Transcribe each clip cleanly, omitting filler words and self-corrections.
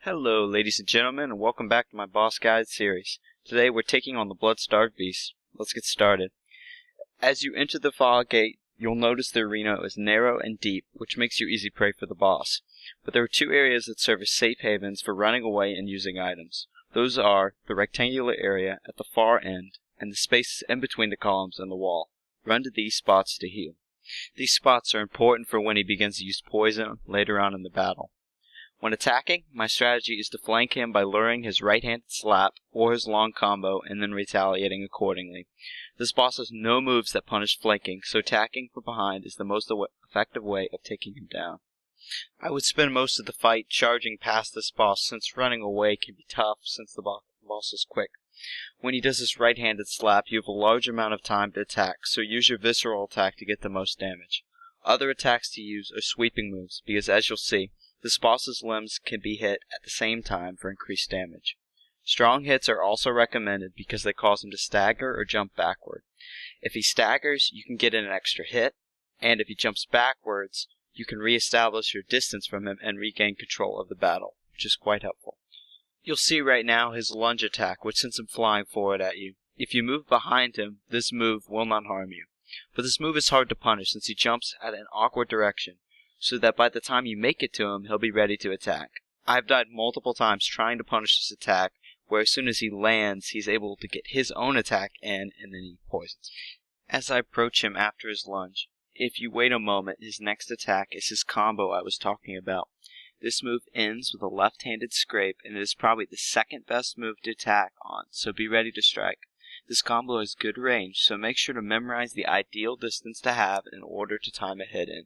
Hello ladies and gentlemen, and welcome back to my Boss Guide series. Today we're taking on the Blood-Starved Beast. Let's get started. As you enter the fog gate, you'll notice the arena is narrow and deep, which makes you easy prey for the boss. But there are two areas that serve as safe havens for running away and using items. Those are the rectangular area at the far end, and the spaces in between the columns and the wall. Run to these spots to heal. These spots are important for when he begins to use poison later on in the battle. When attacking, my strategy is to flank him by luring his right-handed slap or his long combo and then retaliating accordingly. This boss has no moves that punish flanking, so attacking from behind is the most effective way of taking him down. I would spend most of the fight charging past this boss, since running away can be tough since the boss is quick. When he does his right-handed slap, you have a large amount of time to attack, so use your visceral attack to get the most damage. Other attacks to use are sweeping moves, because as you'll see, this boss's limbs can be hit at the same time for increased damage. Strong hits are also recommended because they cause him to stagger or jump backward. If he staggers, you can get in an extra hit, and if he jumps backwards, you can re-establish your distance from him and regain control of the battle, which is quite helpful. You'll see right now his lunge attack, which sends him flying forward at you. If you move behind him, this move will not harm you. But this move is hard to punish since he jumps at an awkward direction, so that by the time you make it to him, he'll be ready to attack. I've died multiple times trying to punish this attack, where as soon as he lands, he's able to get his own attack in, and then he poisons. As I approach him after his lunge, if you wait a moment, his next attack is his combo I was talking about. This move ends with a left-handed scrape, and it is probably the second best move to attack on, so be ready to strike. This combo has good range, so make sure to memorize the ideal distance to have in order to time a hit in.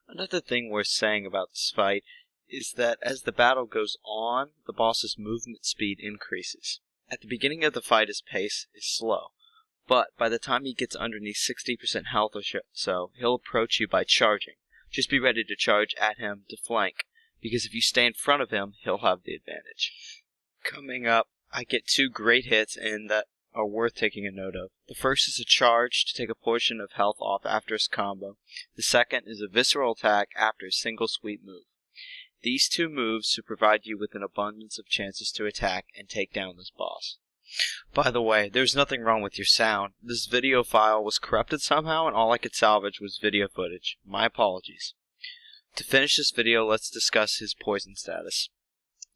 Another thing worth saying about this fight is that as the battle goes on, the boss's movement speed increases. At the beginning of the fight his pace is slow, but by the time he gets underneath 60% health or so, he'll approach you by charging. Just be ready to charge at him to flank, because if you stay in front of him, he'll have the advantage. Coming up, I get two great hits in that are worth taking a note of. The first is a charge to take a portion of health off after his combo. The second is a visceral attack after a single sweep move. These two moves should provide you with an abundance of chances to attack and take down this boss. By the way, there's nothing wrong with your sound. This video file was corrupted somehow and all I could salvage was video footage. My apologies. To finish this video, let's discuss his poison status.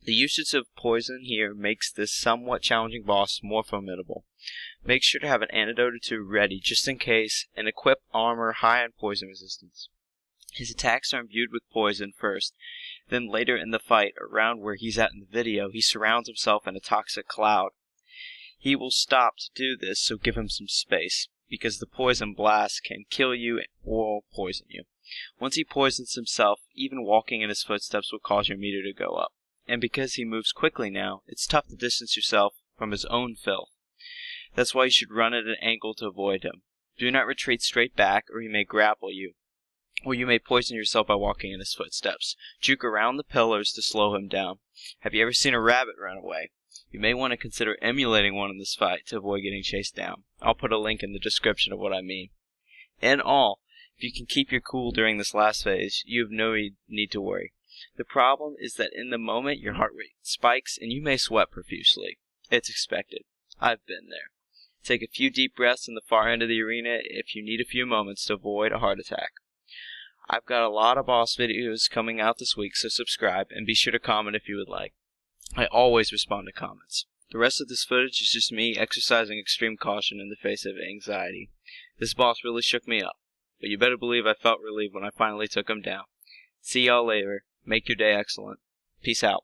The usage of poison here makes this somewhat challenging boss more formidable. Make sure to have an antidote or two ready just in case, and equip armor high on poison resistance. His attacks are imbued with poison first, then later in the fight, around where he's at in the video, he surrounds himself in a toxic cloud. He will stop to do this, so give him some space, because the poison blast can kill you or poison you. Once he poisons himself, even walking in his footsteps will cause your meter to go up. And because he moves quickly now, it's tough to distance yourself from his own filth. That's why you should run at an angle to avoid him. Do not retreat straight back, or he may grapple you. Or you may poison yourself by walking in his footsteps. Juke around the pillars to slow him down. Have you ever seen a rabbit run away? You may want to consider emulating one in this fight to avoid getting chased down. I'll put a link in the description of what I mean. In all, if you can keep your cool during this last phase, you have no need to worry. The problem is that in the moment your heart rate spikes and you may sweat profusely. It's expected. I've been there. Take a few deep breaths in the far end of the arena if you need a few moments to avoid a heart attack. I've got a lot of boss videos coming out this week, so subscribe and be sure to comment if you would like. I always respond to comments. The rest of this footage is just me exercising extreme caution in the face of anxiety. This boss really shook me up, but you better believe I felt relieved when I finally took him down. See y'all later. Make your day excellent. Peace out.